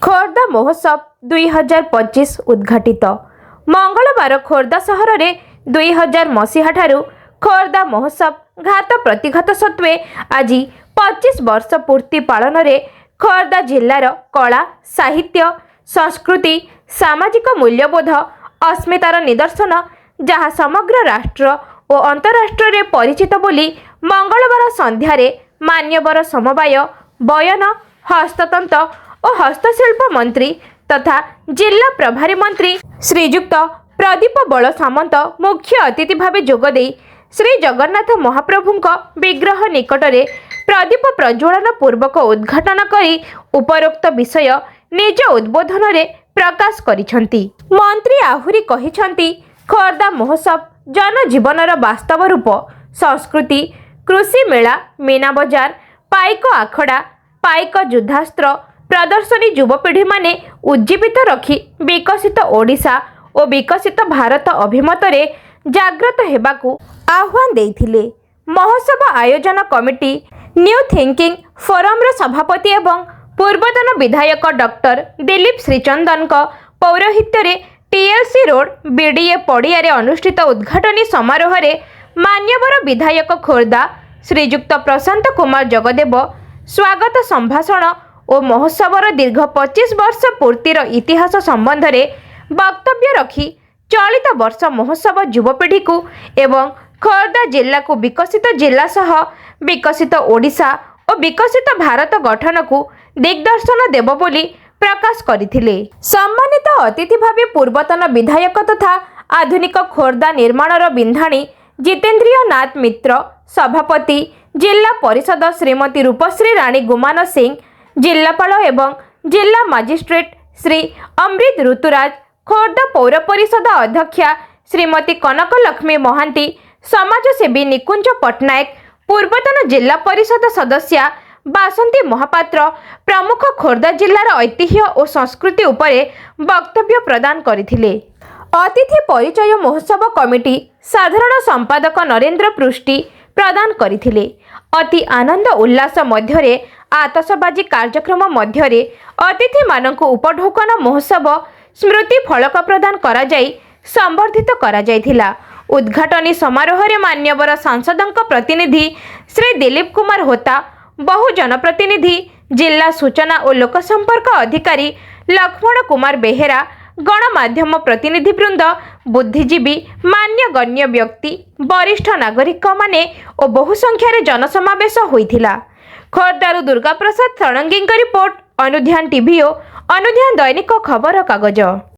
खोर्धा महोत्सव 2025 उद्घाटित। मंगलवार खोर्धा सहर में 2000 मसीहा ठारू खोर्धा महोत्सव घात प्रतिघात सत्वे आज 25 वर्ष पूर्ति पालन रे खोर्धा जिल्लार कला साहित्य संस्कृति सामाजिक मूल्यबोध अस्मितार निदर्शन जहाँ समग्र राष्ट्र और अंतरराष्ट्र रे परिचित बोली मंगलवार संध्यारे मान्यवर समवाय बयन हस्ततंत्र और हस्तशिल्प मंत्री तथा जिला प्रभारी मंत्री श्रीजुक्त प्रदीप बल सामंत मुख्य अतिथि भाव जोगदे श्री जगन्नाथ महाप्रभुंक विग्रह निकटरे प्रदीप प्रज्वलन पूर्वक उद्घाटन करी उपरोक्त विषय निज उद्बोधन रे प्रकाश करिसंती। मंत्री आहुरी कहिसंती खोर्धा महोत्सव जनजीवनर वास्तव रूप संस्कृति कृषि मेला मीना बजार पाइक आखड़ा पाइक युद्धास्त्र प्रदर्शनी युवपीढ़ी माने उज्जीवित रखी विकसित ओडिशा और विकसित भारत अभिमत रे जागृत हेबाकू आह्वान देइथिले। महोत्सव आयोजन कमिटी न्यू थिंकिंग फोरम रो सभापति एवं पूर्वतन विधायक डॉक्टर दिलीप श्रीचंदन को पौरोहित्य रे टीएलसी रोड बीडीए पड़िया रे अनुष्ठित उद्घाटनी समारोह रे मान्यवर विधायक खोर्धा श्रीजुक्त प्रशांत कुमार जगदेव स्वागत संभाषण और महोत्सवर दीर्घ 25 वर्ष पूर्तिर इतिहास संबंध में वक्तव्य रखी चलित वर्ष महोत्सव युवपीढ़ी को एवं खोर्धा जिला को विकसित जिला सह विकसित ओडिशा और विकसित भारत गठन को दिग्दर्शन देव बोली प्रकाश करथिले। सम्मानित अतिथि भावे पूर्वतन विधायक तथा आधुनिक खोर्धा निर्माणर बिंधाणी जितेंद्रिय नाथ मित्र सभापति जिला परिषद श्रीमती रूपश्री राणी गुमान सिंह जिलापाल एवं जिला मजिस्ट्रेट श्री अमृत ऋतुराज खोर्धा पौर परिषद अध्यक्षा श्रीमती कनक लक्ष्मी महांती समाजसेवी निकुंज पट्टनायक पूर्वतन जिला परिषद सदस्या बासंती महापात्र प्रमुख खोर्धा जिलार ऐतिह्य और संस्कृति उपरे वक्तव्य प्रदान करथिले। अतिथि परिचय महोत्सव कमिटी साधारण संपादक नरेंद्र पृष्टि प्रदान करथिले। अति आनंद उल्लास मध्यरे आतशबाजी कार्यक्रम मध्यरे अतिथि मानक उपढौकन महोत्सव स्मृति फलक प्रदान करा जाई संवर्धित करा जायथिला। उद्घाटनी समारोह रे मान्यवर सांसदक प्रतिनिधि श्री दिलीप कुमार होता बहु जनप्रतिनिधि जिला सूचना और लोकसंपर्क अधिकारी लक्ष्मण कुमार बेहेरा गणमाध्यम प्रतिनिधि वृंद बुद्धिजीवी मान्य गण्य व्यक्ति वरिष्ठ नागरिक माने और बहु संख्यार जनसमावेश होइथिला। खोर्धारू दुर्गा प्रसाद षडंगी रिपोर्ट अनुध्यान टीवी और अनुध्यान दैनिक खबर कागज।